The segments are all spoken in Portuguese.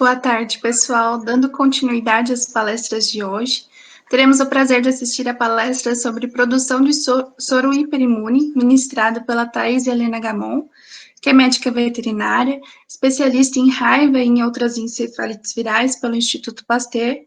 Boa tarde, pessoal. Dando continuidade às palestras de hoje, teremos o prazer de assistir a palestra sobre produção de soro hiperimune, ministrada pela Thais Helena Gamon, que é médica veterinária, especialista em raiva e em outras encefalites virais pelo Instituto Pasteur,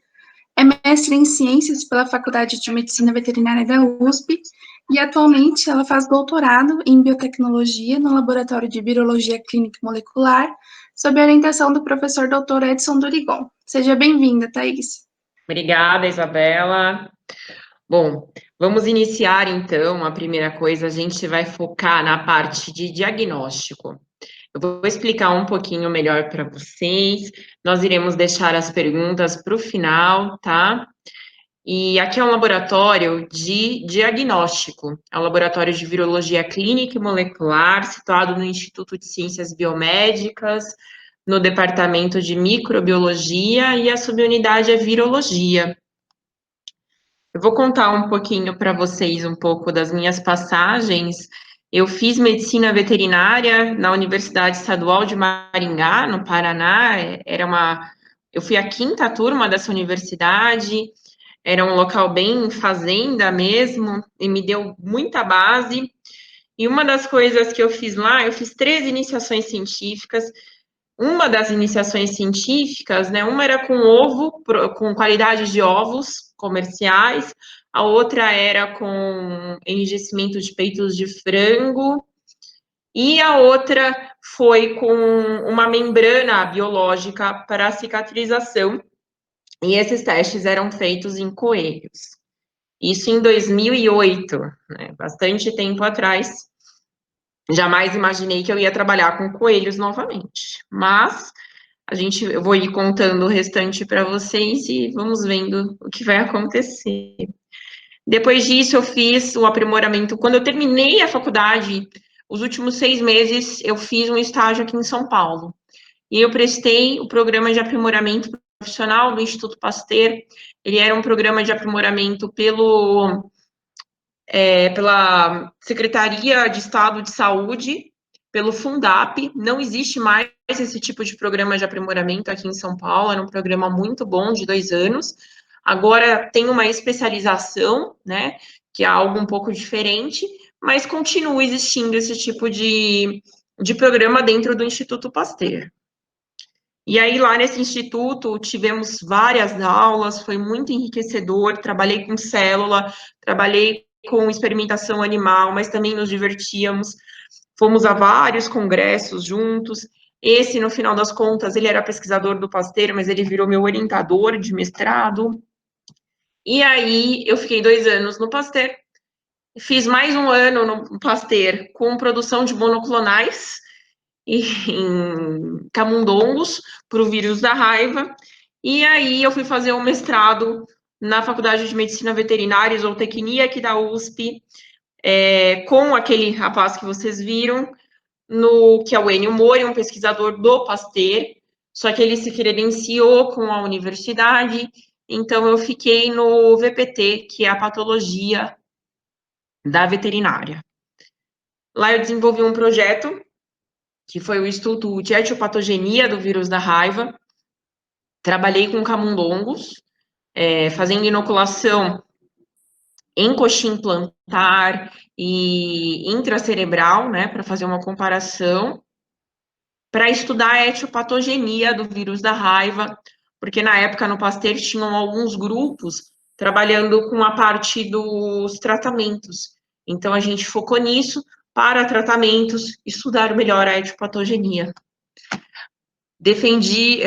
é mestre em ciências pela Faculdade de Medicina Veterinária da USP e atualmente ela faz doutorado em biotecnologia no Laboratório de Virologia Clínica e Molecular, sob a orientação do professor Dr. Edson Durigon. Seja bem-vinda, Thaís. Obrigada, Isabela. Bom, vamos iniciar então. A primeira coisa, a gente vai focar na parte de diagnóstico. Eu vou explicar um pouquinho melhor para vocês. Nós iremos deixar as perguntas para o final, tá? E aqui é um laboratório de diagnóstico, é um laboratório de virologia clínica e molecular, situado no Instituto de Ciências Biomédicas, no departamento de microbiologia, e a subunidade é virologia. Eu vou contar um pouquinho para vocês um pouco das minhas passagens. Eu fiz medicina veterinária na Universidade Estadual de Maringá, no Paraná. Eu fui a quinta turma dessa universidade. Era um local bem fazenda mesmo, e me deu muita base. E uma das coisas que eu fiz lá, eu fiz 3 iniciações científicas. Uma das iniciações científicas, né, uma era com ovo, com qualidade de ovos comerciais, a outra era com enrijecimento de peitos de frango, e a outra foi com uma membrana biológica para cicatrização, e esses testes eram feitos em coelhos. Isso em 2008, né, bastante tempo atrás. Jamais imaginei que eu ia trabalhar com coelhos novamente, mas eu vou ir contando o restante para vocês e vamos vendo o que vai acontecer. Depois disso, eu fiz o aprimoramento. Quando eu terminei a faculdade, os últimos 6 meses, eu fiz um estágio aqui em São Paulo. E eu prestei o programa de aprimoramento profissional do Instituto Pasteur. Ele era um programa de aprimoramento pela Secretaria de Estado de Saúde, pelo Fundap. Não existe mais esse tipo de programa de aprimoramento aqui em São Paulo, era um programa muito bom, de 2 anos. Agora tem uma especialização, né, que é algo um pouco diferente, mas continua existindo esse tipo de programa dentro do Instituto Pasteur. E aí, lá nesse instituto, tivemos várias aulas, foi muito enriquecedor, trabalhei com célula, trabalhei com experimentação animal, mas também nos divertíamos. Fomos a vários congressos juntos. Esse, no final das contas, ele era pesquisador do Pasteur, mas ele virou meu orientador de mestrado. E aí, eu fiquei 2 anos no Pasteur. Fiz mais um ano no Pasteur com produção de monoclonais em camundongos para o vírus da raiva. E aí, eu fui fazer um mestrado na Faculdade de Medicina Veterinária e Zootecnia aqui da USP, com aquele rapaz que vocês viram, que é o Enio Mori, um pesquisador do Pasteur, só que ele se credenciou com a universidade, então eu fiquei no VPT, que é a patologia da veterinária. Lá eu desenvolvi um projeto, que foi o estudo de etiopatogenia do vírus da raiva. Trabalhei com camundongos, fazendo inoculação em coxim plantar e intracerebral, né, para fazer uma comparação, para estudar a etiopatogenia do vírus da raiva, porque na época no Pasteur tinham alguns grupos trabalhando com a parte dos tratamentos. Então a gente focou nisso para tratamentos, estudar melhor a etiopatogenia. Defendi,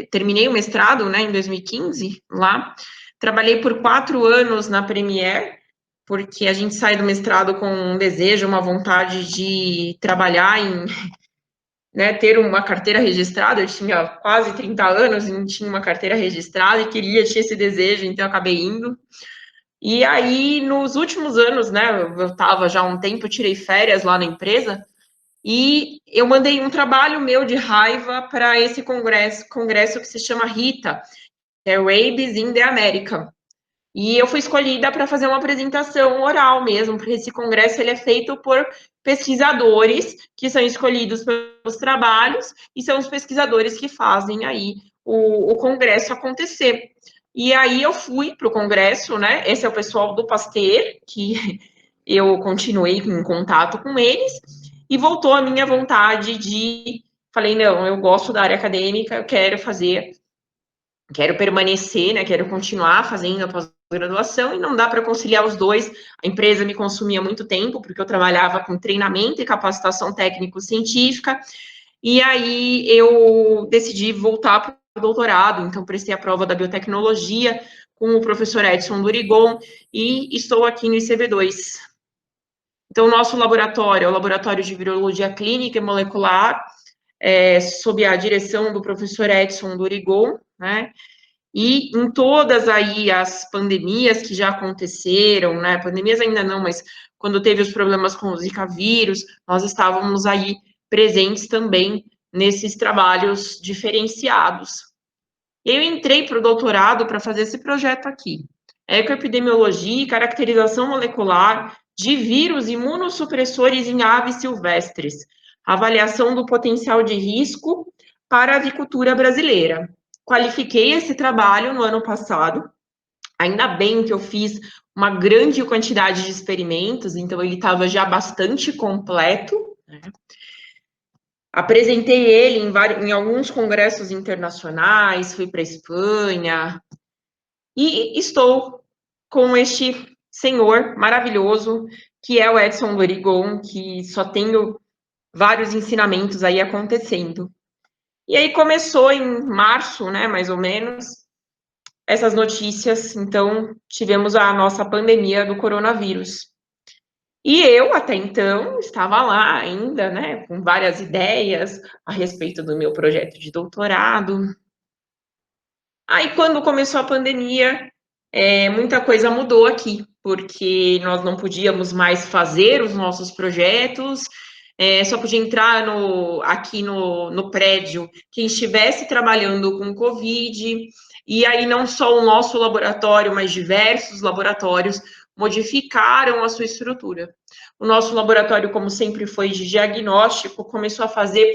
terminei o mestrado, né, em 2015, lá. Trabalhei por 4 anos na Premier, porque a gente sai do mestrado com um desejo, uma vontade de trabalhar né, ter uma carteira registrada. Eu tinha quase 30 anos e não tinha uma carteira registrada e tinha esse desejo, então eu acabei indo. E aí, nos últimos anos, né, eu estava já há um tempo, eu tirei férias lá na empresa, e eu mandei um trabalho meu de raiva para esse congresso que se chama RITA, que é Rabies in the America. E eu fui escolhida para fazer uma apresentação oral mesmo, porque esse congresso ele é feito por pesquisadores que são escolhidos pelos trabalhos e são os pesquisadores que fazem aí o congresso acontecer. E aí eu fui para o congresso, né? Esse é o pessoal do Pasteur, que eu continuei em contato com eles, e voltou a minha vontade de. Falei, não, eu gosto da área acadêmica, eu quero permanecer, né? Quero continuar fazendo a pós-graduação e não dá para conciliar os dois. A empresa me consumia muito tempo, porque eu trabalhava com treinamento e capacitação técnico-científica, e aí eu decidi voltar para o doutorado, então prestei a prova da biotecnologia com o professor Edson Durigon e estou aqui no ICB2. Então, o nosso laboratório é o Laboratório de Virologia Clínica e Molecular, sob a direção do professor Edson Durigon, né? E em todas aí as pandemias que já aconteceram, né? Pandemias ainda não, mas quando teve os problemas com o Zika vírus, nós estávamos aí presentes também nesses trabalhos diferenciados. Eu entrei para o doutorado para fazer esse projeto aqui. Ecoepidemiologia e caracterização molecular de vírus imunossupressores em aves silvestres. Avaliação do potencial de risco para a avicultura brasileira. Qualifiquei esse trabalho no ano passado. Ainda bem que eu fiz uma grande quantidade de experimentos, então ele estava já bastante completo, né? Apresentei ele em alguns congressos internacionais, fui para a Espanha, e estou com este senhor maravilhoso, que é o Edson Dorigon, que só tenho vários ensinamentos aí acontecendo. E aí começou em março, né, mais ou menos, essas notícias, então tivemos a nossa pandemia do coronavírus. E eu, até então, estava lá ainda, né, com várias ideias a respeito do meu projeto de doutorado. Aí, quando começou a pandemia, muita coisa mudou aqui, porque nós não podíamos mais fazer os nossos projetos, só podia entrar aqui no prédio quem estivesse trabalhando com Covid, e aí não só o nosso laboratório, mas diversos laboratórios modificaram a sua estrutura. O nosso laboratório, como sempre foi de diagnóstico, começou a fazer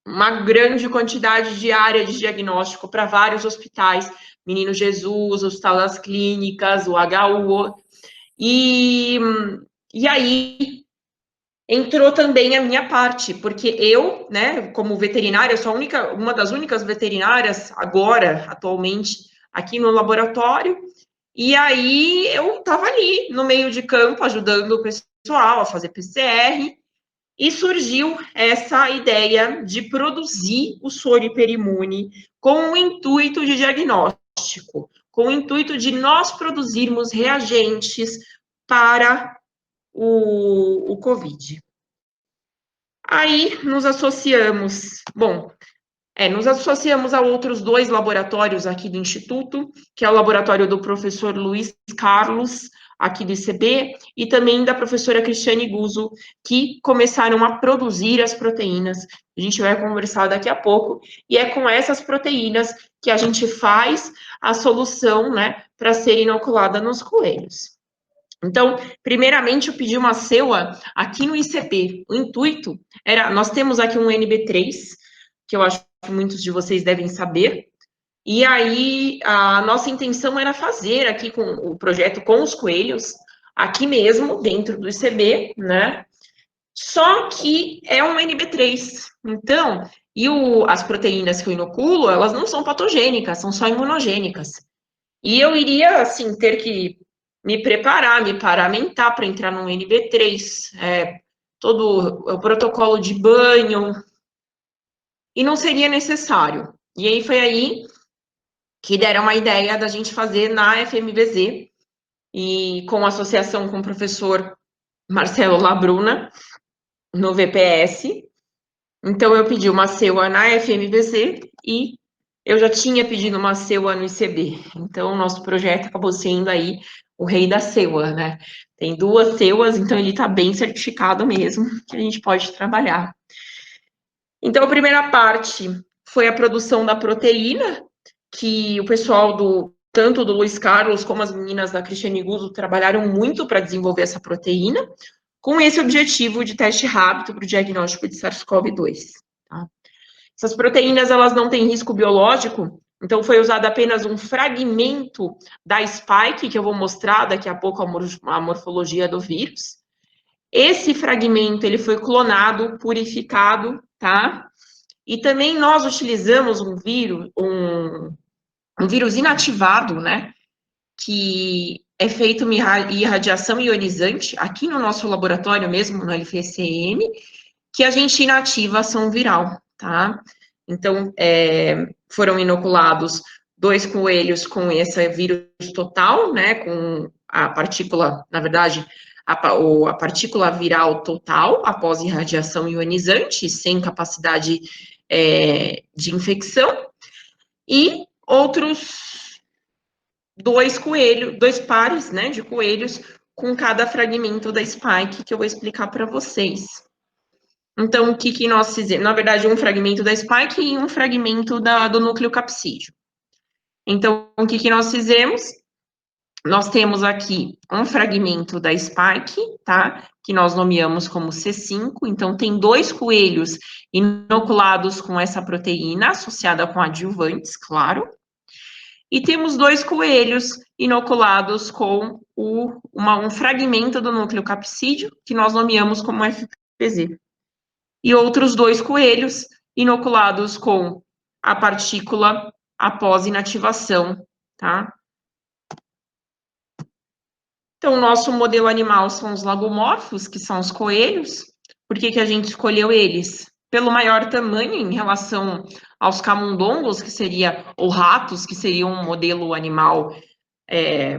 uma grande quantidade de área de diagnóstico para vários hospitais, Menino Jesus, Hospital das Clínicas, o HU, e aí entrou também a minha parte, porque eu, né, como veterinária, sou uma das únicas veterinárias agora, atualmente, aqui no laboratório, e aí eu estava ali no meio de campo, ajudando o pessoal a fazer PCR, e surgiu essa ideia de produzir o soro hiperimune com o intuito de diagnóstico, com o intuito de nós produzirmos reagentes para o COVID. Aí nos associamos, nos associamos a outros dois laboratórios aqui do Instituto, que é o laboratório do professor Luiz Carlos, aqui do ICB, e também da professora Cristiane Guzzo, que começaram a produzir as proteínas. A gente vai conversar daqui a pouco, e é com essas proteínas que a gente faz a solução, né, para ser inoculada nos coelhos. Então, primeiramente, eu pedi uma CEUA aqui no ICB. O intuito era, nós temos aqui um NB3, que eu acho que muitos de vocês devem saber, e aí a nossa intenção era fazer aqui com o projeto com os coelhos, aqui mesmo, dentro do ICB, né? Só que é um NB3. Então, as proteínas que eu inoculo, elas não são patogênicas, são só imunogênicas. E eu iria, assim, ter que me preparar, me paramentar para entrar no NB3, todo o protocolo de banho, e não seria necessário. E aí foi aí que deram uma ideia da gente fazer na FMVZ, e com associação com o professor Marcelo Labruna, no VPS. Então, eu pedi uma CEUA na FMVZ e eu já tinha pedido uma CEUA no ICB. Então, o nosso projeto acabou sendo aí o rei da CEUA, né? Tem 2 CEUAs, então ele está bem certificado mesmo, que a gente pode trabalhar. Então, a primeira parte foi a produção da proteína, que o pessoal do tanto do Luiz Carlos como as meninas da Cristiane Guzzo trabalharam muito para desenvolver essa proteína, com esse objetivo de teste rápido para o diagnóstico de SARS-CoV-2. Tá? Essas proteínas, elas não têm risco biológico, então foi usado apenas um fragmento da spike, que eu vou mostrar daqui a pouco a morfologia do vírus. Esse fragmento, ele foi clonado, purificado, tá? E também nós utilizamos um vírus inativado, né? Que é feito uma irradiação ionizante, aqui no nosso laboratório mesmo, no LFSM, que a gente inativa a ação viral, tá? Então, foram inoculados 2 coelhos com esse vírus total, né, com a partícula, na verdade, a partícula viral total, após irradiação ionizante, sem capacidade de infecção, e outros 2 pares, né, de coelhos com cada fragmento da spike, que eu vou explicar para vocês. Então, o que nós fizemos? Na verdade, um fragmento da spike e um fragmento do núcleo capsídeo. Então, o que nós fizemos? Nós temos aqui um fragmento da spike, tá? Que nós nomeamos como C5. Então, tem 2 coelhos inoculados com essa proteína, associada com adjuvantes, claro. E temos 2 coelhos inoculados com um fragmento do núcleo capsídeo, que nós nomeamos como FPZ. E outros 2 coelhos inoculados com a partícula após inativação, tá? Então, o nosso modelo animal são os lagomorfos, que são os coelhos. Por que a gente escolheu eles? Pelo maior tamanho em relação aos camundongos, que seria, ou ratos, que seria um modelo animal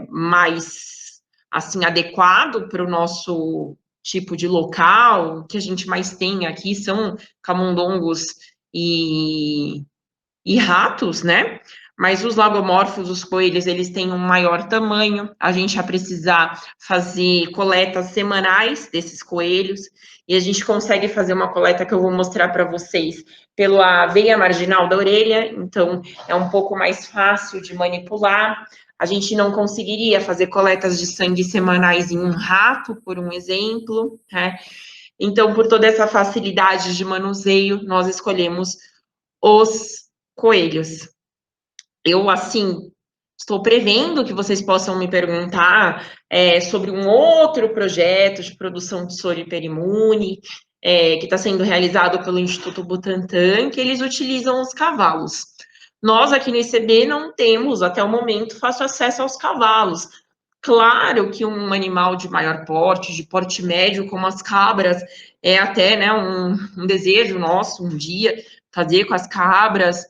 mais, assim, adequado para o nosso tipo de local. O que a gente mais tem aqui são camundongos e ratos, né? Mas os lagomorfos, os coelhos, eles têm um maior tamanho. A gente vai precisar fazer coletas semanais desses coelhos. E a gente consegue fazer uma coleta que eu vou mostrar para vocês pela veia marginal da orelha. Então, é um pouco mais fácil de manipular. A gente não conseguiria fazer coletas de sangue semanais em um rato, por um exemplo, né? Então, por toda essa facilidade de manuseio, nós escolhemos os coelhos. Eu, assim, estou prevendo que vocês possam me perguntar sobre um outro projeto de produção de soro hiperimune, que está sendo realizado pelo Instituto Butantan, que eles utilizam os cavalos. Nós, aqui no ICB, não temos, até o momento, fácil acesso aos cavalos. Claro que um animal de maior porte, de porte médio, como as cabras, é até, né, um desejo nosso, um dia, fazer com as cabras,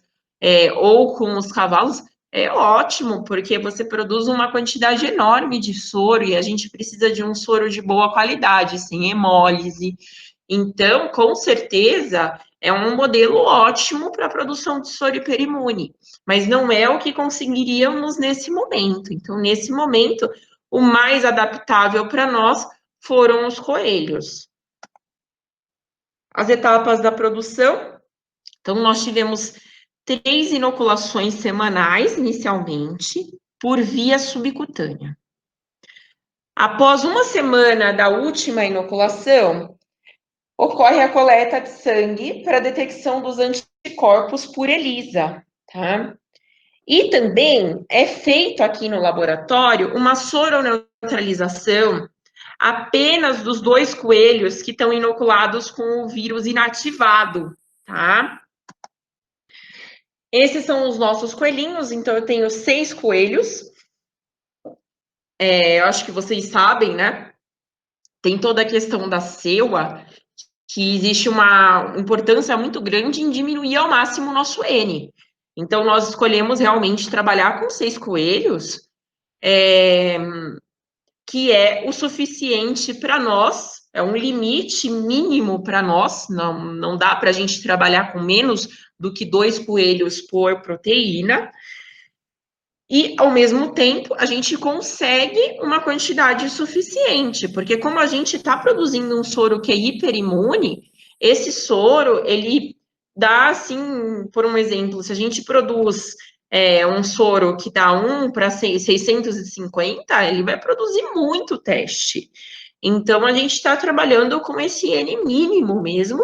ou com os cavalos, é ótimo, porque você produz uma quantidade enorme de soro e a gente precisa de um soro de boa qualidade, sem hemólise. Então, com certeza, é um modelo ótimo para a produção de soro hiperimune, mas não é o que conseguiríamos nesse momento. Então, nesse momento, o mais adaptável para nós foram os coelhos. As etapas da produção. Então, nós tivemos 3 inoculações semanais, inicialmente, por via subcutânea. Após uma semana da última inoculação, ocorre a coleta de sangue para detecção dos anticorpos por ELISA, tá? E também é feito aqui no laboratório uma soroneutralização apenas dos 2 coelhos que estão inoculados com o vírus inativado, tá? Esses são os nossos coelhinhos, então eu tenho 6 coelhos. Eu acho que vocês sabem, né? Tem toda a questão da seua, que existe uma importância muito grande em diminuir ao máximo o nosso N. Então, nós escolhemos realmente trabalhar com 6 coelhos, que é o suficiente para nós, é um limite mínimo para nós, não dá para a gente trabalhar com menos do que 2 coelhos por proteína, e, ao mesmo tempo, a gente consegue uma quantidade suficiente, porque como a gente está produzindo um soro que é hiperimune, esse soro, ele dá, assim, por um exemplo, se a gente produz um soro que dá 1 para 650, ele vai produzir muito teste. Então, a gente está trabalhando com esse N mínimo mesmo,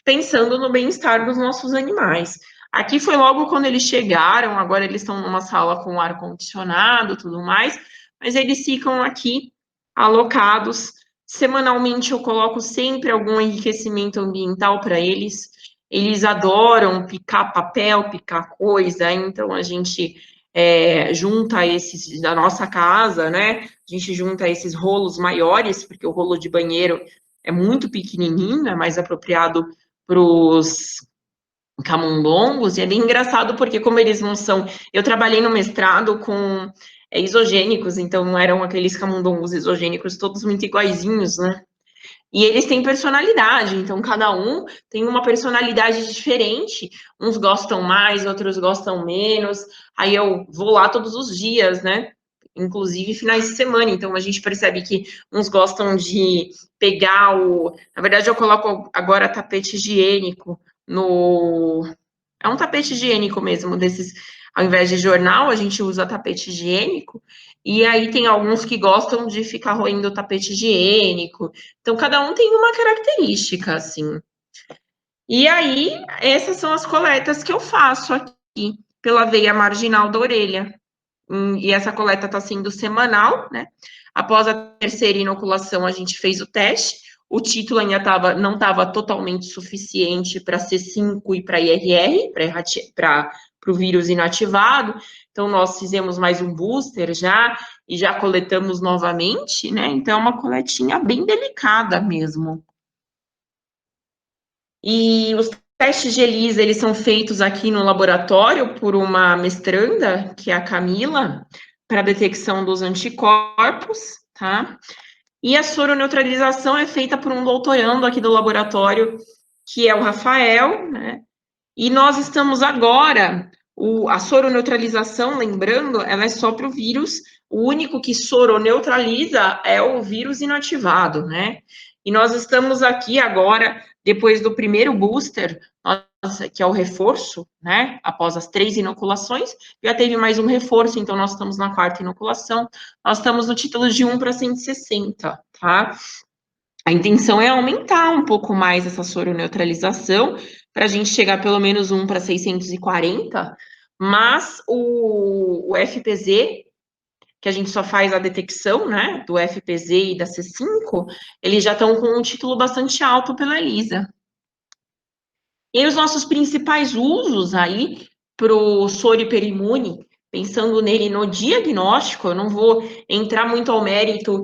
pensando no bem-estar dos nossos animais. Aqui foi logo quando eles chegaram, agora eles estão numa sala com ar-condicionado, tudo mais, mas eles ficam aqui alocados. Semanalmente eu coloco sempre algum enriquecimento ambiental para eles. Eles adoram picar papel, picar coisa, então a gente junta esses da nossa casa, né? A gente junta esses rolos maiores, porque o rolo de banheiro é muito pequenininho, é mais apropriado para os camundongos, e é bem engraçado porque como eles não são... Eu trabalhei no mestrado com isogênicos, então não eram aqueles camundongos isogênicos todos muito iguaizinhos, né? E eles têm personalidade, então cada um tem uma personalidade diferente. Uns gostam mais, outros gostam menos. Aí eu vou lá todos os dias, né? Inclusive finais de semana. Então a gente percebe que uns gostam de pegar o. Na verdade, eu coloco agora tapete higiênico no. É um tapete higiênico mesmo, desses. Ao invés de jornal, a gente usa tapete higiênico. E aí tem alguns que gostam de ficar roendo o tapete higiênico. Então, cada um tem uma característica, assim. E aí, essas são as coletas que eu faço aqui, pela veia marginal da orelha. E essa coleta está sendo semanal, né? Após a terceira inoculação, a gente fez o teste. O título ainda não estava totalmente suficiente para C5 e para IRR, para o vírus inativado. Então, nós fizemos mais um booster já, e já coletamos novamente, né? Então, é uma coletinha bem delicada mesmo. E os testes de ELISA, eles são feitos aqui no laboratório por uma mestranda, que é a Camila, para detecção dos anticorpos, tá? E a soroneutralização é feita por um doutorando aqui do laboratório, que é o Rafael, né? E nós estamos agora, a soroneutralização, lembrando, ela é só para o vírus, o único que soroneutraliza é o vírus inativado, né? E nós estamos aqui agora, depois do primeiro booster, que é o reforço, né? Após as 3 inoculações, já teve mais um reforço, então nós estamos na 4ª inoculação, nós estamos no título de 1 para 160, tá? A intenção é aumentar um pouco mais essa soroneutralização, para a gente chegar pelo menos 1 para 640, mas o FPZ, que a gente só faz a detecção, né, do FPZ e da C5, eles já estão com um título bastante alto pela ELISA. E os nossos principais usos aí para o soro hiperimune, pensando nele no diagnóstico, eu não vou entrar muito ao mérito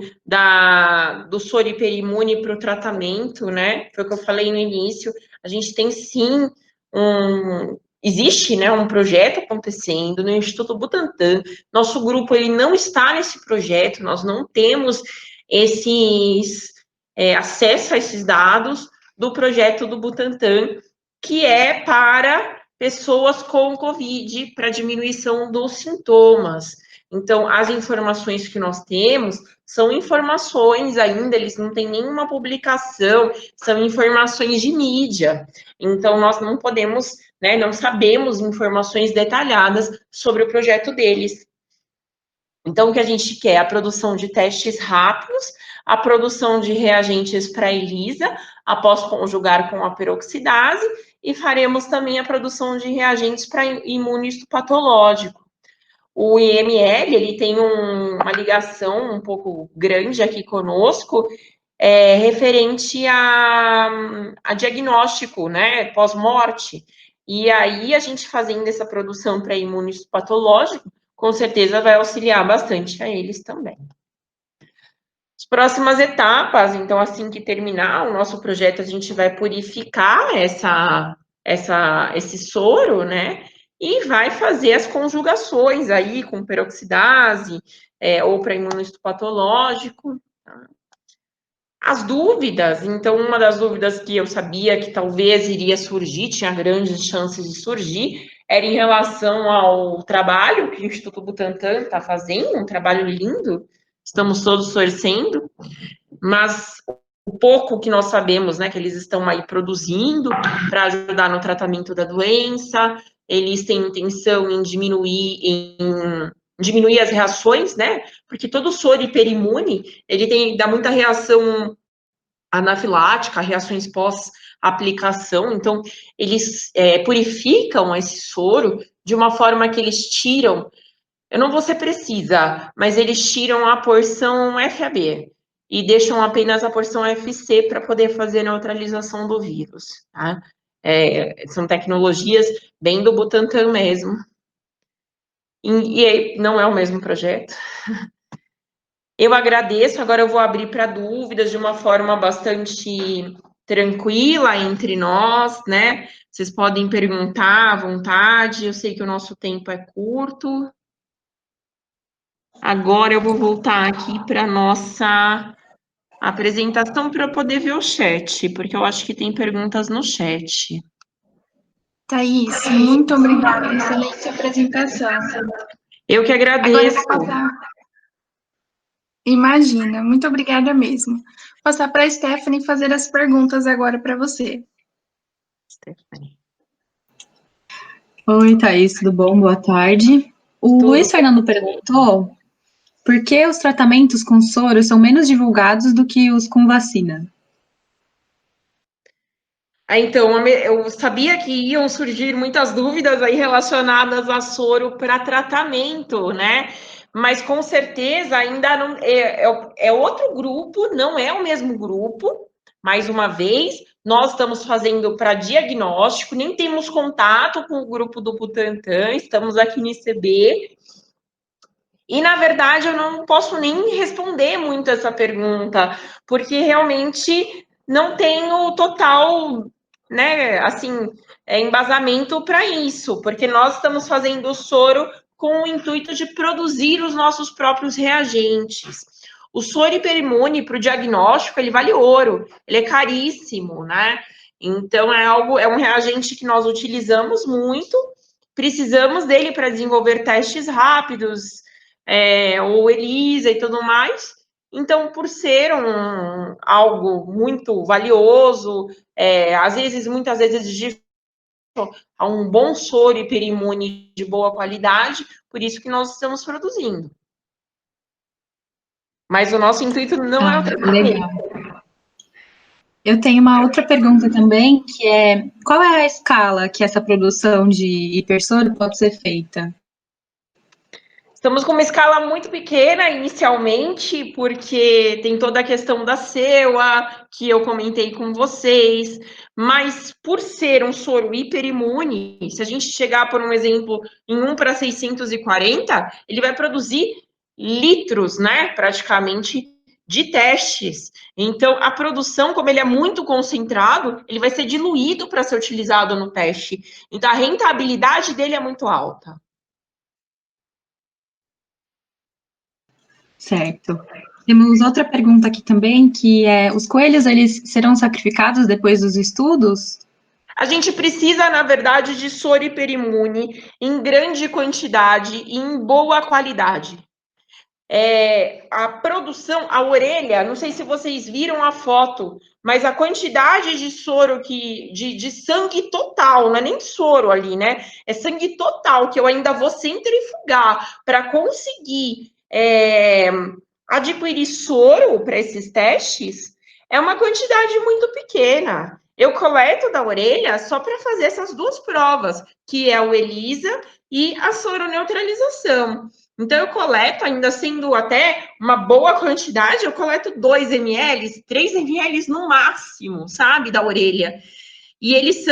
do soro hiperimune para o tratamento, né? Foi o que eu falei no início. A gente tem sim existe, né, um projeto acontecendo no Instituto Butantan. Nosso grupo ele não está nesse projeto, nós não temos acesso a esses dados do projeto do Butantan, que é para pessoas com Covid, para diminuição dos sintomas. Então, as informações que nós temos são informações ainda, eles não têm nenhuma publicação, são informações de mídia. Então, nós não podemos, né, não sabemos informações detalhadas sobre o projeto deles. Então, o que a gente quer é a produção de testes rápidos, a produção de reagentes para ELISA, após conjugar com a peroxidase, e faremos também a produção de reagentes para imunopatológico. O IML, ele tem uma ligação um pouco grande aqui conosco, referente a diagnóstico, né, pós-morte. E aí, a gente fazendo essa produção para imunopatológico, com certeza vai auxiliar bastante a eles também. As próximas etapas, então, assim que terminar o nosso projeto, a gente vai purificar esse soro, né? E vai fazer as conjugações aí com peroxidase, ou para imunopatológico. Tá? As dúvidas, então, uma das dúvidas que eu sabia que talvez iria surgir, tinha grandes chances de surgir, era em relação ao trabalho que o Instituto Butantan está fazendo, um trabalho lindo, estamos todos torcendo, mas o pouco que nós sabemos, né, que eles estão aí produzindo para ajudar no tratamento da doença, eles têm intenção em diminuir as reações, né? Porque todo soro hiperimune, ele dá muita reação anafilática, reações pós-aplicação, então eles purificam esse soro de uma forma que eles tiram, eu não vou ser precisa, mas eles tiram a porção FAB e deixam apenas a porção FC para poder fazer a neutralização do vírus, tá? São tecnologias bem do Butantan mesmo. E não é o mesmo projeto. Eu agradeço, agora eu vou abrir para dúvidas de uma forma bastante tranquila entre nós, né? Vocês podem perguntar à vontade, eu sei que o nosso tempo é curto. Agora eu vou voltar aqui para a nossa apresentação para eu poder ver o chat, porque eu acho que tem perguntas no chat. Thaís, muito obrigada. Excelente apresentação. Eu que agradeço. Agora eu vou passar. Imagina, muito obrigada mesmo. Vou passar para a Stephanie fazer as perguntas agora para você. Stephanie. Oi, Thaís, tudo bom? Boa tarde. O Luiz Fernando perguntou por que os tratamentos com soro são menos divulgados do que os com vacina? Então, eu sabia que iam surgir muitas dúvidas aí relacionadas a soro para tratamento, né? Mas com certeza ainda não é outro grupo, não é o mesmo grupo. Mais uma vez, nós estamos fazendo para diagnóstico, nem temos contato com o grupo do Butantan, estamos aqui no ICB. E, na verdade, eu não posso nem responder muito essa pergunta, porque realmente não tenho total, né, assim, embasamento para isso, porque nós estamos fazendo o soro com o intuito de produzir os nossos próprios reagentes. O soro hiperimune para o diagnóstico, ele vale ouro, ele é caríssimo, né? Então, é um reagente que nós utilizamos muito, precisamos dele para desenvolver testes rápidos, ou ELISA e tudo mais. Então, por ser algo muito valioso, muitas vezes difícil, a um bom soro hiperimune de boa qualidade, por isso que nós estamos produzindo. Mas o nosso intuito não é o tratamento. Legal. Eu tenho uma outra pergunta também, que é, qual é a escala que essa produção de hipersoro pode ser feita? Estamos com uma escala muito pequena inicialmente, porque tem toda a questão da seua, que eu comentei com vocês, mas por ser um soro hiperimune, se a gente chegar, por um exemplo, em 1/640, ele vai produzir litros, né, praticamente, de testes. Então, a produção, como ele é muito concentrado, ele vai ser diluído para ser utilizado no teste. Então, a rentabilidade dele é muito alta. Certo. Temos outra pergunta aqui também, que é, os coelhos, eles serão sacrificados depois dos estudos? A gente precisa, na verdade, de soro hiperimune em grande quantidade e em boa qualidade. A produção, a orelha, não sei se vocês viram a foto, mas a quantidade de soro de sangue total, não é nem soro ali, né? É sangue total que eu ainda vou centrifugar para conseguir adquirir soro para esses testes, é uma quantidade muito pequena. Eu coleto da orelha só para fazer essas duas provas, que é o ELISA e a soroneutralização. Então, eu coleto, ainda sendo até uma boa quantidade, eu coleto 2 ml, 3 ml no máximo, sabe, da orelha. E eles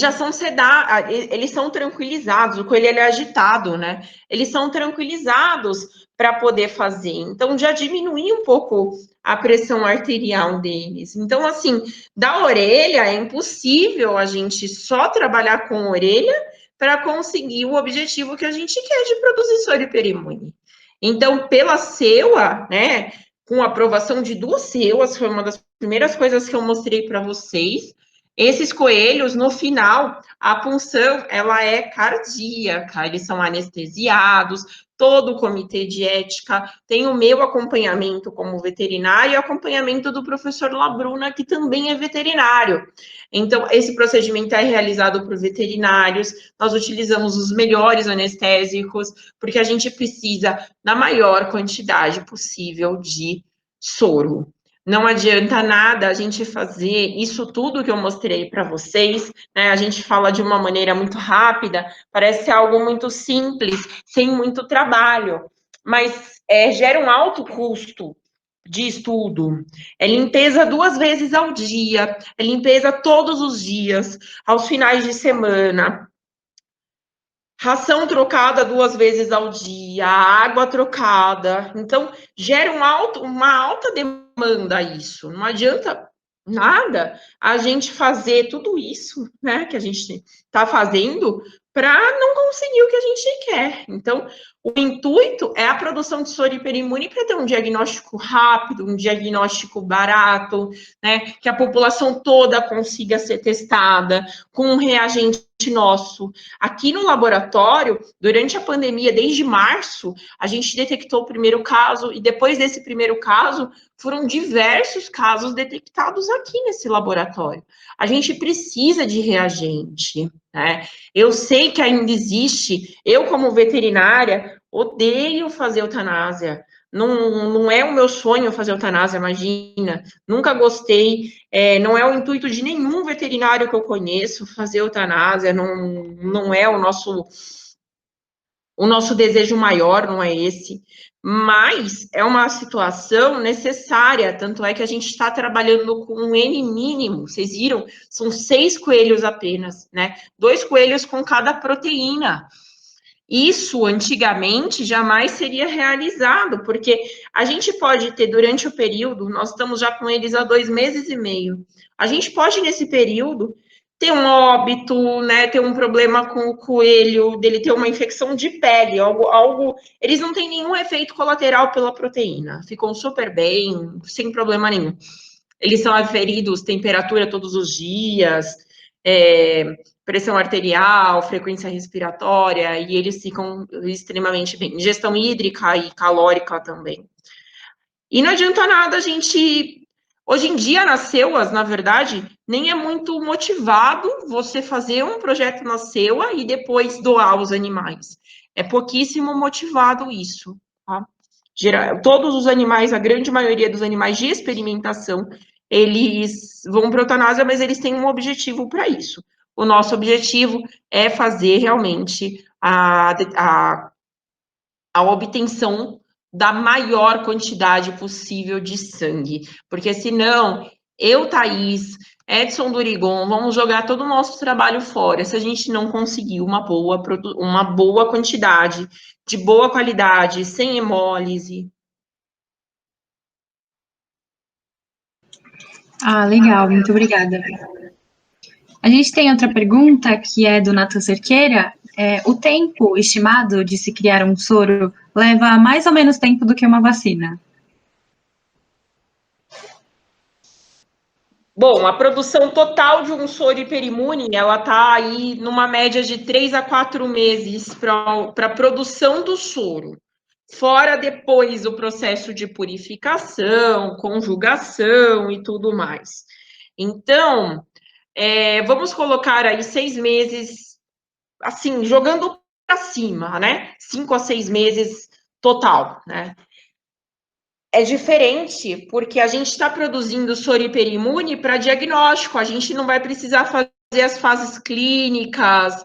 já são sedados, eles são tranquilizados, o coelho ele é agitado, né? Eles são tranquilizados para poder fazer. Então, já diminui um pouco a pressão arterial deles. Então, assim, da orelha é impossível a gente só trabalhar com orelha para conseguir o objetivo que a gente quer de produzir soro hiperimune. Então, pela seua, né, com a aprovação de 2 seuas, foi uma das primeiras coisas que eu mostrei para vocês, Esses coelhos, no final, a punção, ela é cardíaca, eles são anestesiados, todo o comitê de ética tem o meu acompanhamento como veterinário e acompanhamento do professor Labruna, que também é veterinário. Então, esse procedimento é realizado por veterinários, nós utilizamos os melhores anestésicos, porque a gente precisa da maior quantidade possível de soro. Não adianta nada a gente fazer isso tudo que eu mostrei para vocês, né? A gente fala de uma maneira muito rápida, parece algo muito simples, sem muito trabalho, mas gera um alto custo de estudo. É limpeza 2 vezes ao dia, é limpeza todos os dias, aos finais de semana. Ração trocada 2 vezes ao dia, água trocada. Então, gera uma alta demanda isso. Não adianta nada a gente fazer tudo isso, né, que a gente está fazendo para não conseguir o que a gente quer. Então, o intuito é a produção de soro hiperimune para ter um diagnóstico rápido, um diagnóstico barato, né, que a população toda consiga ser testada com um reagente nosso. Aqui no laboratório, durante a pandemia, desde março, a gente detectou o primeiro caso, e depois desse primeiro caso, foram diversos casos detectados aqui nesse laboratório. A gente precisa de reagente, né? Eu sei que ainda existe, eu como veterinária, odeio fazer eutanásia. Não é o meu sonho fazer eutanásia, imagina. Nunca gostei, não é o intuito de nenhum veterinário que eu conheço fazer eutanásia, não é o nosso desejo maior, não é esse. Mas é uma situação necessária, tanto é que a gente está trabalhando com um N mínimo, vocês viram? São 6 coelhos apenas, né? 2 coelhos com cada proteína. Isso, antigamente, jamais seria realizado, porque a gente pode ter, durante o período, nós estamos já com eles há 2 meses e meio, a gente pode, nesse período, ter um óbito, né, ter um problema com o coelho, dele ter uma infecção de pele, eles não têm nenhum efeito colateral pela proteína, ficam super bem, sem problema nenhum. Eles são aferidos temperatura todos os dias, pressão arterial, frequência respiratória, e eles ficam extremamente bem. Ingestão hídrica e calórica também. E não adianta nada a gente... Hoje em dia, nas CEUAs, na verdade, nem é muito motivado você fazer um projeto na CEUA e depois doar os animais. É pouquíssimo motivado isso, tá? Todos os animais, a grande maioria dos animais de experimentação, eles vão para a eutanásia, mas eles têm um objetivo para isso. O nosso objetivo é fazer realmente a obtenção da maior quantidade possível de sangue, porque senão eu, Thaís, Edson Durigon, vamos jogar todo o nosso trabalho fora se a gente não conseguir uma boa quantidade, de boa qualidade, sem hemólise. Ah, legal, muito obrigada. A gente tem outra pergunta, que é do Nathan Cerqueira. O tempo estimado de se criar um soro leva mais ou menos tempo do que uma vacina? Bom, a produção total de um soro hiperimune, ela está aí numa média de 3 a 4 meses para a produção do soro. Fora depois o processo de purificação, conjugação e tudo mais. Então, vamos colocar aí 6 meses, assim, jogando para cima, né? 5 a 6 meses total, né? É diferente porque a gente está produzindo soro hiperimune para diagnóstico, a gente não vai precisar fazer as fases clínicas,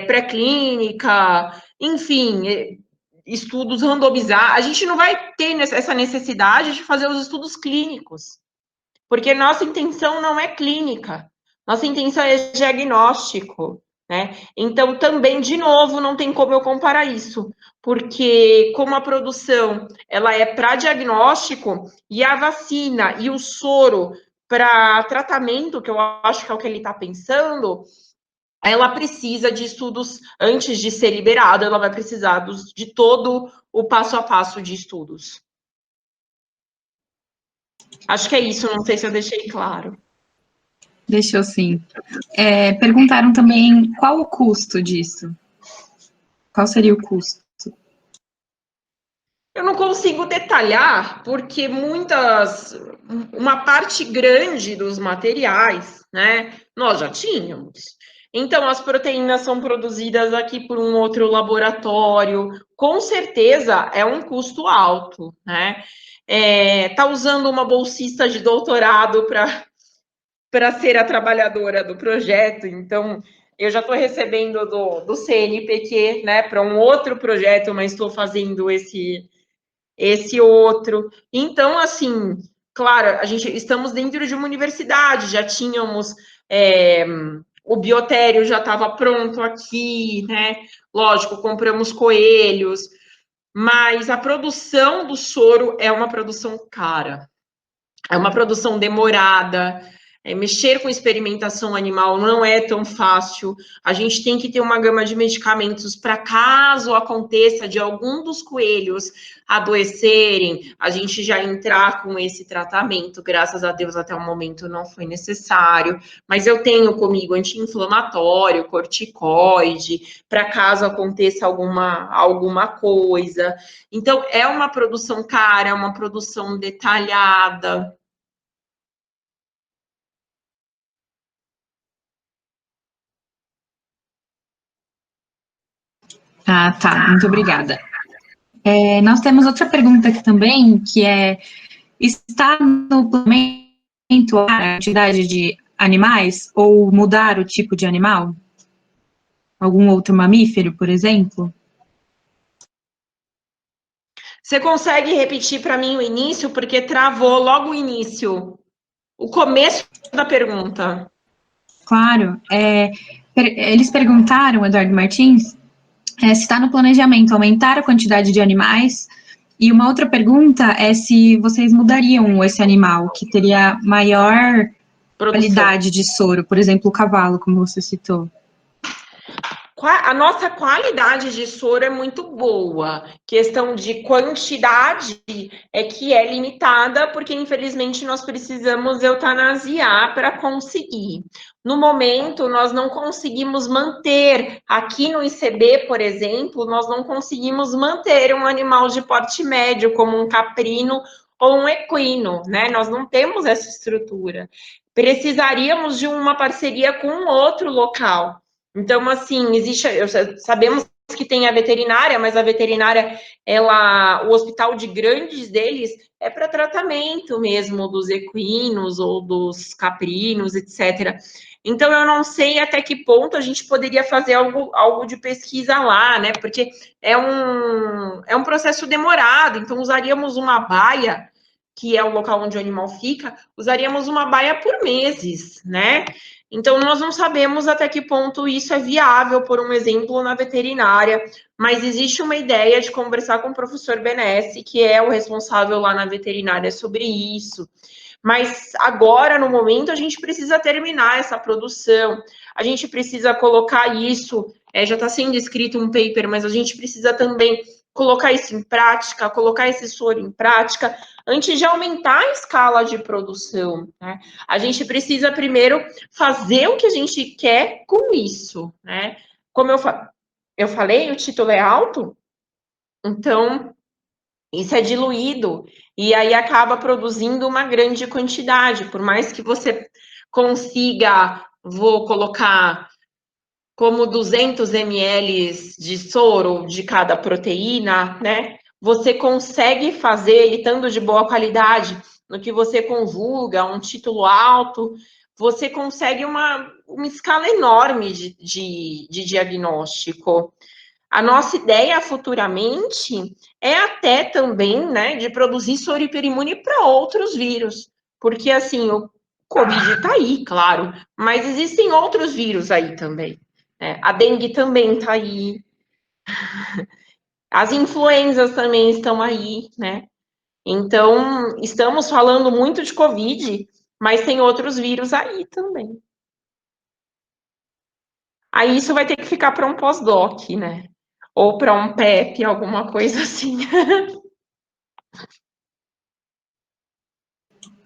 pré-clínica, enfim, estudos randomizados, a gente não vai ter essa necessidade de fazer os estudos clínicos, porque nossa intenção não é clínica, nossa intenção é diagnóstico, né? Então, também, de novo, não tem como eu comparar isso, porque como a produção, ela é para diagnóstico, e a vacina e o soro para tratamento, que eu acho que é o que ele está pensando, ela precisa de estudos, antes de ser liberada, ela vai precisar de todo o passo a passo de estudos. Acho que é isso, não sei se eu deixei claro. Deixou sim. Perguntaram também qual o custo disso? Qual seria o custo? Eu não consigo detalhar, porque uma parte grande dos materiais, né, nós já tínhamos. Então, as proteínas são produzidas aqui por um outro laboratório, com certeza é um custo alto, né? Tá usando uma bolsista de doutorado para ser a trabalhadora do projeto, então eu já estou recebendo do CNPq, né, para um outro projeto, mas estou fazendo esse outro. Então, assim, claro, estamos dentro de uma universidade, já tínhamos o biotério já estava pronto aqui, né? Lógico, compramos coelhos, mas a produção do soro é uma produção cara, é uma produção demorada. Mexer com experimentação animal não é tão fácil. A gente tem que ter uma gama de medicamentos para caso aconteça de algum dos coelhos adoecerem, a gente já entrar com esse tratamento. Graças a Deus, até o momento não foi necessário. Mas eu tenho comigo anti-inflamatório, corticoide, para caso aconteça alguma coisa. Então, é uma produção cara, é uma produção detalhada. Ah, tá. Muito obrigada. Nós temos outra pergunta aqui também, que está no planejamento a quantidade de animais ou mudar o tipo de animal? Algum outro mamífero, por exemplo? Você consegue repetir para mim o início? Porque travou logo o início. O começo da pergunta. Claro. Eles perguntaram, Eduardo Martins, se está no planejamento aumentar a quantidade de animais. E uma outra pergunta é se vocês mudariam esse animal, que teria maior qualidade de soro, por exemplo, o cavalo, como você citou. A nossa qualidade de soro é muito boa. Questão de quantidade é que é limitada, porque infelizmente nós precisamos eutanasiar para conseguir. No momento, nós não conseguimos manter, aqui no ICB, por exemplo, nós não conseguimos manter um animal de porte médio, como um caprino ou um equino, né? Nós não temos essa estrutura. Precisaríamos de uma parceria com outro local. Então, assim, sabemos que tem a veterinária, mas a veterinária, o hospital de grandes deles é para tratamento mesmo dos equinos ou dos caprinos, etc. Então, eu não sei até que ponto a gente poderia fazer algo de pesquisa lá, né? Porque é um processo demorado. Então, usaríamos uma baia, que é o local onde o animal fica, usaríamos uma baia por meses, né? Então, nós não sabemos até que ponto isso é viável, por um exemplo, na veterinária, mas existe uma ideia de conversar com o professor Benesse, que é o responsável lá na veterinária sobre isso. Mas agora, no momento, a gente precisa terminar essa produção, a gente precisa colocar isso, já está sendo escrito um paper, mas a gente precisa também colocar isso em prática, colocar esse soro em prática, antes de aumentar a escala de produção, né? A gente precisa primeiro fazer o que a gente quer com isso, né? Como eu falei, o título é alto, então isso é diluído e aí acaba produzindo uma grande quantidade, por mais que você consiga, vou colocar como 200 ml de soro de cada proteína, né? Você consegue fazer ele estando de boa qualidade, no que você conjuga um título alto, você consegue uma escala enorme de diagnóstico. A nossa ideia futuramente é até também, né, de produzir soro hiperimune para outros vírus, porque assim, o Covid está aí, claro, mas existem outros vírus aí também. A dengue também está aí, as influenzas também estão aí, né? Então, estamos falando muito de Covid, mas tem outros vírus aí também. Aí isso vai ter que ficar para um pós-doc, né? Ou para um PEP, alguma coisa assim.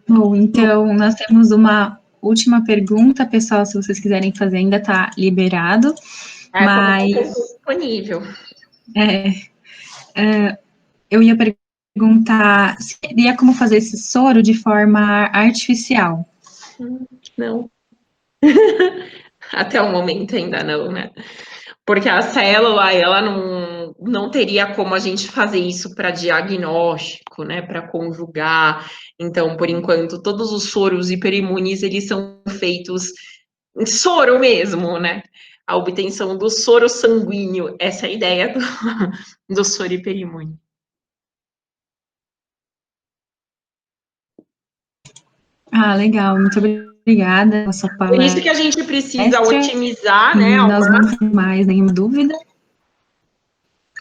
Bom, então nós temos uma última pergunta, pessoal, se vocês quiserem fazer, ainda está liberado. Mas eu estou disponível. Eu ia perguntar se teria como fazer esse soro de forma artificial. Não. Até o momento ainda não, né? Porque a célula, ela não teria como a gente fazer isso para diagnóstico, né? Para conjugar. Então, por enquanto, todos os soros hiperimunes, eles são feitos em soro mesmo, né? A obtenção do soro sanguíneo, essa é a ideia do soro hiperimune. Ah, legal, muito obrigada pela sua palestra. Por isso que a gente precisa otimizar, né? Nós não temos mais nenhuma dúvida.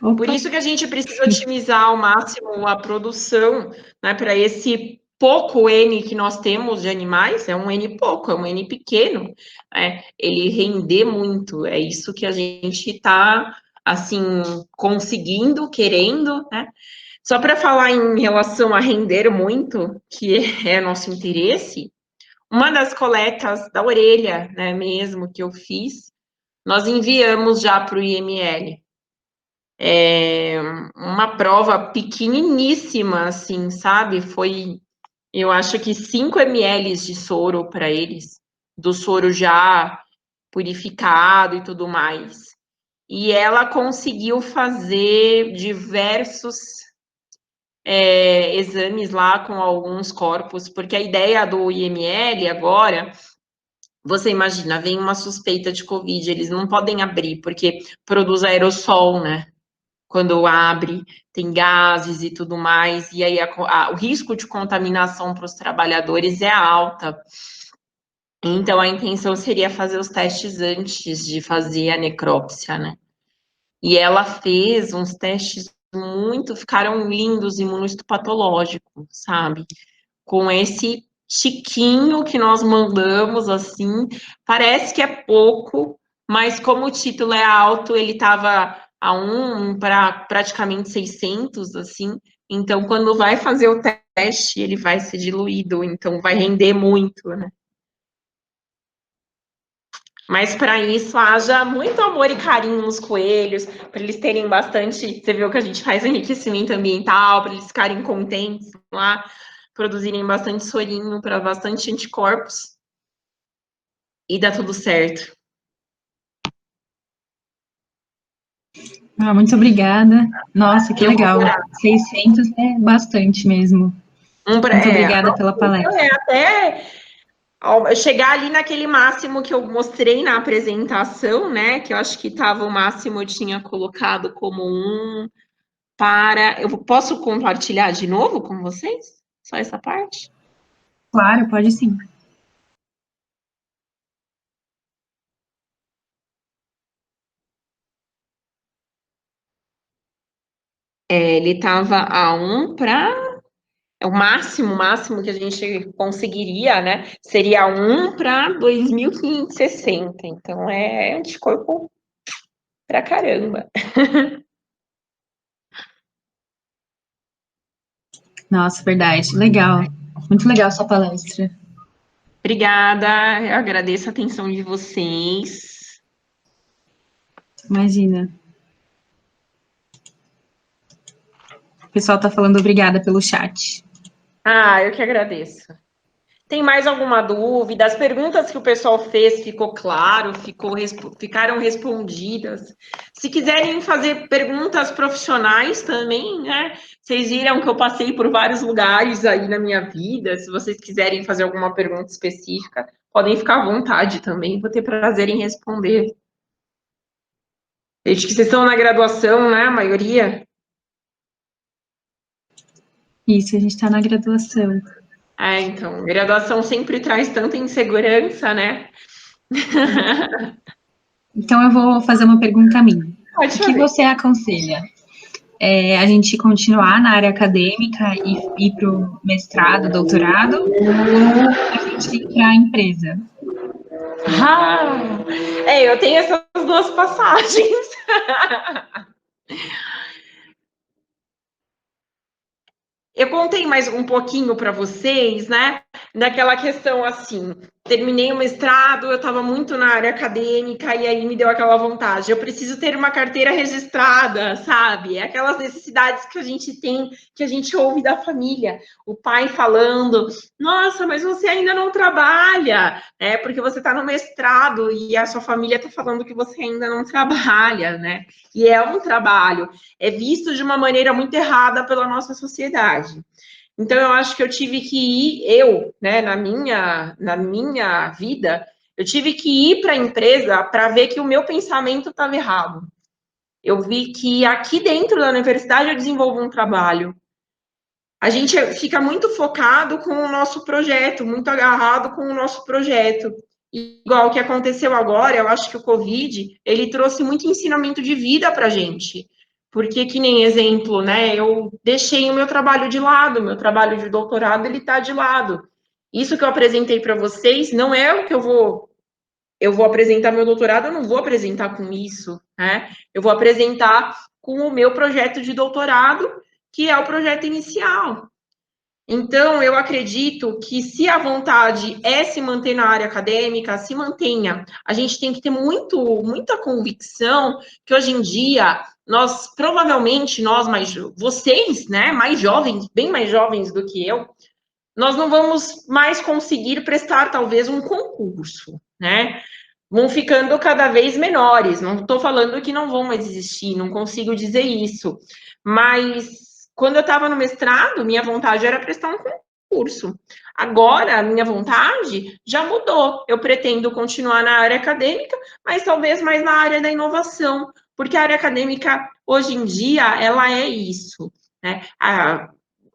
Opa. Por isso que a gente precisa otimizar ao máximo a produção, né? Para esse pouco N que nós temos de animais, é um N pouco, é um N pequeno, né? Ele render muito, é isso que a gente está, assim, conseguindo, querendo, né? Só para falar em relação a render muito, que é nosso interesse, uma das coletas da orelha, né, mesmo que eu fiz, nós enviamos já para o IML. Uma prova pequeniníssima, assim, sabe? Foi, eu acho que 5 ml de soro para eles, do soro já purificado e tudo mais. E ela conseguiu fazer diversos exames lá com alguns corpos, porque a ideia do IML agora, você imagina, vem uma suspeita de Covid, eles não podem abrir, porque produz aerossol, né? Quando abre, tem gases e tudo mais, e aí o risco de contaminação para os trabalhadores é alta. Então, a intenção seria fazer os testes antes de fazer a necrópsia, né? E ela fez uns testes ficaram lindos, imunohistopatológicos, sabe? Com esse tiquinho que nós mandamos, assim, parece que é pouco, mas como o título é alto, ele estava a 1 para praticamente 600, assim, então quando vai fazer o teste, ele vai ser diluído, então vai render muito, né? Mas para isso, haja muito amor e carinho nos coelhos, para eles terem bastante. Você viu que a gente faz enriquecimento ambiental, para eles ficarem contentes lá, produzirem bastante sorinho, para bastante anticorpos. E dá tudo certo. Muito obrigada. Nossa, que legal. 600 é bastante mesmo. Muito obrigada pela palestra. Até chegar ali naquele máximo que eu mostrei na apresentação, né? Que eu acho que estava o máximo, eu tinha colocado como 1 para. Eu posso compartilhar de novo com vocês? Só essa parte? Claro, pode sim. Ele estava a 1 para. O máximo que a gente conseguiria, né? Seria 1 para 2.560. Então, é anticorpo pra caramba. Nossa, verdade. Legal. Muito legal a sua palestra. Obrigada, eu agradeço a atenção de vocês. Imagina. O pessoal está falando obrigada pelo chat. Eu que agradeço. Tem mais alguma dúvida? As perguntas que o pessoal fez ficou claro, ficaram respondidas. Se quiserem fazer perguntas profissionais também, né? Vocês viram que eu passei por vários lugares aí na minha vida. Se vocês quiserem fazer alguma pergunta específica, podem ficar à vontade também. Vou ter prazer em responder. Desde que vocês estão na graduação, né? A maioria. Isso, a gente está na graduação. Então, graduação sempre traz tanta insegurança, né? Então, eu vou fazer uma pergunta minha. Pode O que você aconselha? A gente continuar na área acadêmica e ir para o mestrado, doutorado, ou a gente ir para a empresa? Eu tenho essas duas passagens. Eu contei mais um pouquinho para vocês, né? daquela questão assim, terminei o mestrado, eu estava muito na área acadêmica e aí me deu aquela vontade. Eu preciso ter uma carteira registrada, sabe? É aquelas necessidades que a gente tem, que a gente ouve da família. O pai falando, nossa, mas você ainda não trabalha, né? Porque você está no mestrado e a sua família está falando que você ainda não trabalha, né? E é um trabalho, é visto de uma maneira muito errada pela nossa sociedade. Então, eu acho que eu tive que ir, né, na minha vida, eu tive que ir para a empresa para ver que o meu pensamento estava errado. Eu vi que aqui dentro da universidade eu desenvolvo um trabalho. A gente fica muito focado com o nosso projeto, muito agarrado com o nosso projeto. Igual o que aconteceu agora, eu acho que o Covid, ele trouxe muito ensinamento de vida para a gente. Porque, que nem exemplo, né, eu deixei o meu trabalho de lado, meu trabalho de doutorado, ele está de lado. Isso que eu apresentei para vocês não é o que eu vou apresentar meu doutorado, eu não vou apresentar com isso, né? Eu vou apresentar com o meu projeto de doutorado, que é o projeto inicial. Então, eu acredito que se a vontade é se manter na área acadêmica, se mantenha. A gente tem que ter muita convicção que hoje em dia, nós, provavelmente, vocês, né, mais jovens, bem mais jovens do que eu, nós não vamos mais conseguir prestar, talvez, um concurso, né? Vão ficando cada vez menores. Não estou falando que não vão mais existir, não consigo dizer isso. Mas quando eu estava no mestrado, minha vontade era prestar um concurso. Agora, a minha vontade já mudou. Eu pretendo continuar na área acadêmica, mas talvez mais na área da inovação, porque a área acadêmica, hoje em dia, ela é isso, né? Há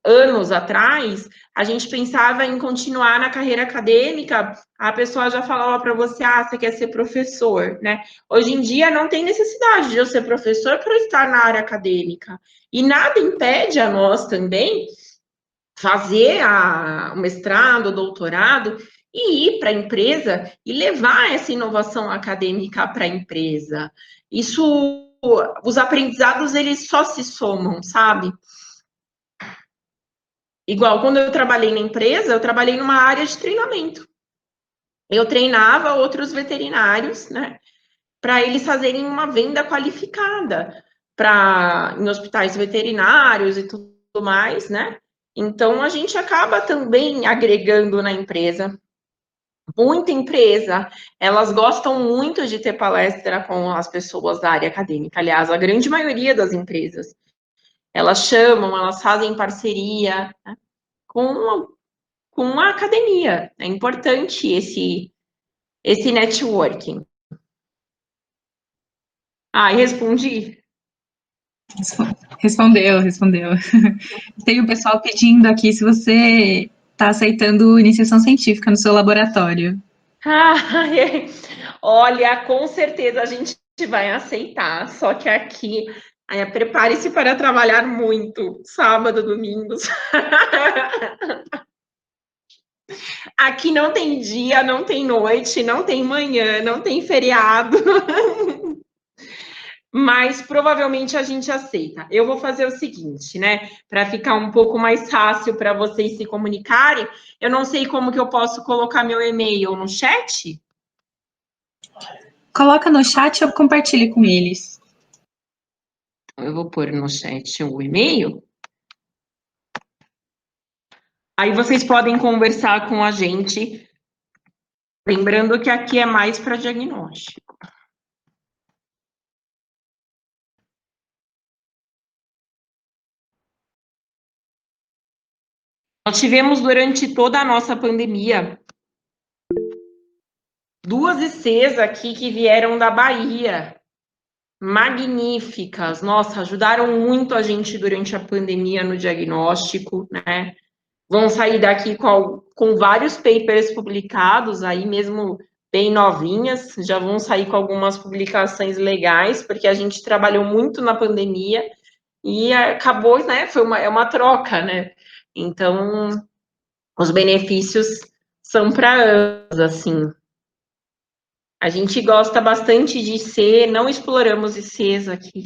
anos atrás, a gente pensava em continuar na carreira acadêmica, a pessoa já falava para você, você quer ser professor, né? Hoje em dia não tem necessidade de eu ser professor para estar na área acadêmica. E nada impede a nós também fazer o mestrado, o doutorado e ir para a empresa e levar essa inovação acadêmica para a empresa. Isso, os aprendizados, eles só se somam, sabe? Igual, quando eu trabalhei na empresa, eu trabalhei numa área de treinamento. Eu treinava outros veterinários, né, para eles fazerem uma venda qualificada em hospitais veterinários e tudo mais, né? Então, a gente acaba também agregando na empresa. Muita empresa, elas gostam muito de ter palestra com as pessoas da área acadêmica. Aliás, a grande maioria das empresas, elas chamam, elas fazem parceria, né, com a academia. É importante esse networking. E respondi. Respondeu. Tem o pessoal pedindo aqui se você está aceitando iniciação científica no seu laboratório. Olha, com certeza a gente vai aceitar, só que aqui, prepare-se para trabalhar muito, sábado, domingos. Aqui não tem dia, não tem noite, não tem manhã, não tem feriado. Mas provavelmente a gente aceita. Eu vou fazer o seguinte, né? Para ficar um pouco mais fácil para vocês se comunicarem, eu não sei como que eu posso colocar meu e-mail no chat. Coloca no chat ou compartilhe com eles. Eu vou pôr no chat o e-mail. Aí vocês podem conversar com a gente. Lembrando que aqui é mais para diagnóstico. Nós tivemos durante toda a nossa pandemia 2 ICs aqui que vieram da Bahia. Magníficas, nossa, ajudaram muito a gente durante a pandemia no diagnóstico, né? Vão sair daqui com vários papers publicados, aí mesmo bem novinhas, já vão sair com algumas publicações legais, porque a gente trabalhou muito na pandemia e acabou, né? É uma troca, né? Então, os benefícios são para ambos, assim. A gente gosta bastante de IC, não exploramos ICs aqui.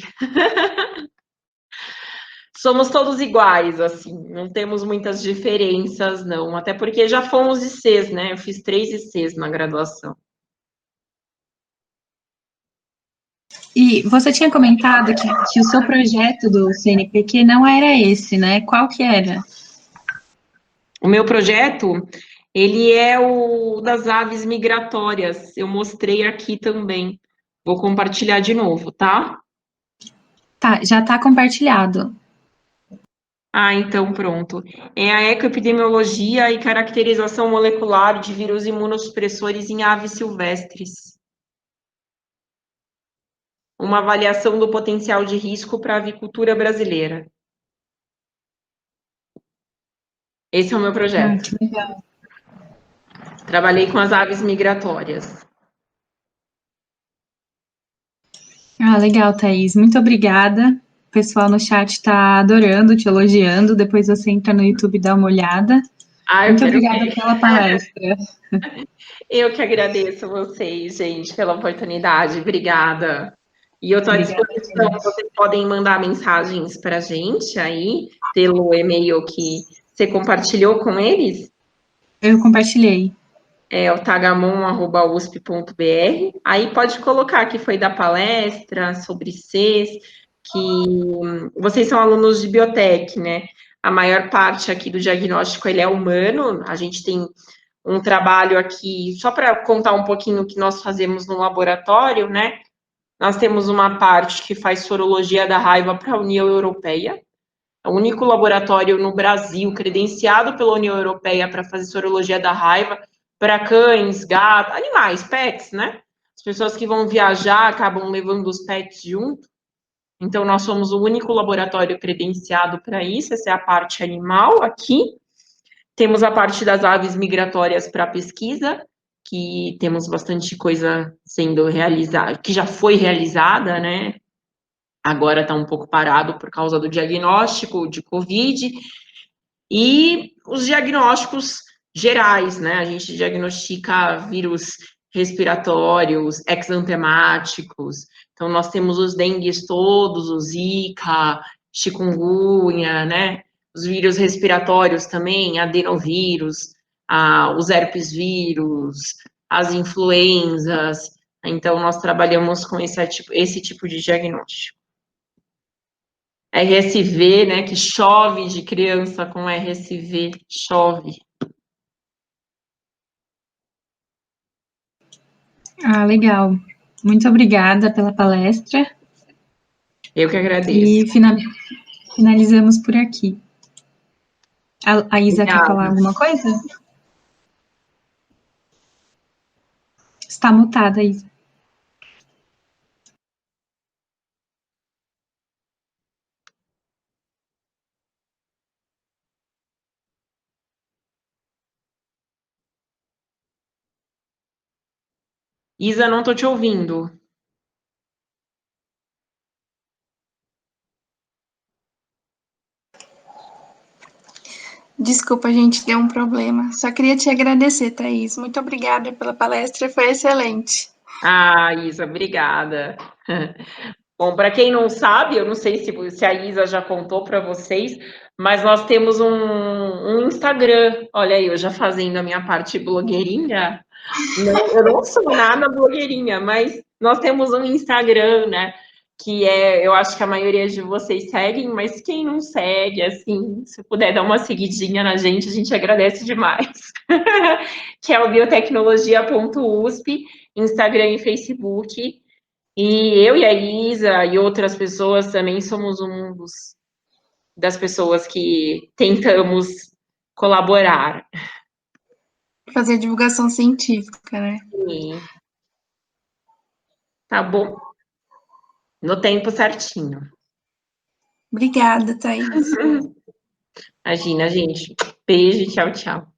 somos todos iguais, assim, não temos muitas diferenças, não. Até porque já fomos ICs, né? Eu fiz 3 ICs na graduação. E você tinha comentado que o seu projeto do CNPq não era esse, né? Qual que era? O meu projeto, ele é o das aves migratórias. Eu mostrei aqui também. Vou compartilhar de novo, tá? Tá, já está compartilhado. Ah, então pronto. É a ecoepidemiologia e caracterização molecular de vírus imunossupressores em aves silvestres. Uma avaliação do potencial de risco para a avicultura brasileira. Esse é o meu Ah, projeto. que legal. Trabalhei com as aves migratórias. Ah, legal, Thaís. Muito obrigada. O pessoal no chat está adorando, te elogiando. Depois você entra no YouTube e dá uma olhada. Ah, eu Muito quero obrigada ver. pela palestra. Eu que agradeço vocês, gente, pela oportunidade. Obrigada. E eu estou à Obrigada, disposição. Thaís. Vocês podem mandar mensagens para a gente aí, pelo e-mail que você compartilhou com eles. Eu compartilhei. É o tagamon@usp.br. Aí pode colocar que foi da palestra sobre CES, que vocês são alunos de biotech, né? A maior parte aqui do diagnóstico ele é humano. A gente tem um trabalho aqui, só para contar um pouquinho o que nós fazemos no laboratório, né? Nós temos uma parte que faz sorologia da raiva para a União Europeia. É o único laboratório no Brasil credenciado pela União Europeia para fazer sorologia da raiva para cães, gatos, animais, pets, né? As pessoas que vão viajar acabam levando os pets junto. Então, nós somos o único laboratório credenciado para isso. Essa é a parte animal aqui. Temos a parte das aves migratórias para pesquisa, que temos bastante coisa sendo realizada, que já foi realizada, né? Agora está um pouco parado por causa do diagnóstico de Covid, e os diagnósticos gerais, né? A gente diagnostica vírus respiratórios, exantemáticos. Então, nós temos os dengues todos, o Zika, chikungunya, né? Os vírus respiratórios também, adenovírus, os herpes vírus, as influenzas. Então, nós trabalhamos com esse tipo de diagnóstico. RSV, né, que chove de criança com RSV, chove. Ah, legal. Muito obrigada pela palestra. Eu que agradeço. E finalizamos por aqui. A Isa quer falar Obrigada. alguma coisa? Está mutada, Isa. Isa, não estou te ouvindo. Desculpa, gente, deu um problema. Só queria te agradecer, Thaís. Muito obrigada pela palestra, foi excelente. Ah, Isa, obrigada. Bom, para quem não sabe, eu não sei se a Isa já contou para vocês, mas nós temos um Instagram. Olha aí, eu já fazendo a minha parte blogueirinha. Não, eu não sou nada blogueirinha, mas nós temos um Instagram, né? Que eu acho que a maioria de vocês seguem, mas quem não segue, assim, se puder dar uma seguidinha na gente, a gente agradece demais. Que é o biotecnologia.usp, Instagram e Facebook. E eu e a Isa e outras pessoas também somos das pessoas que tentamos colaborar. Fazer divulgação científica, né? E tá bom, no tempo certinho. Obrigada, Thaís. Imagina, gente. Beijo, tchau, tchau.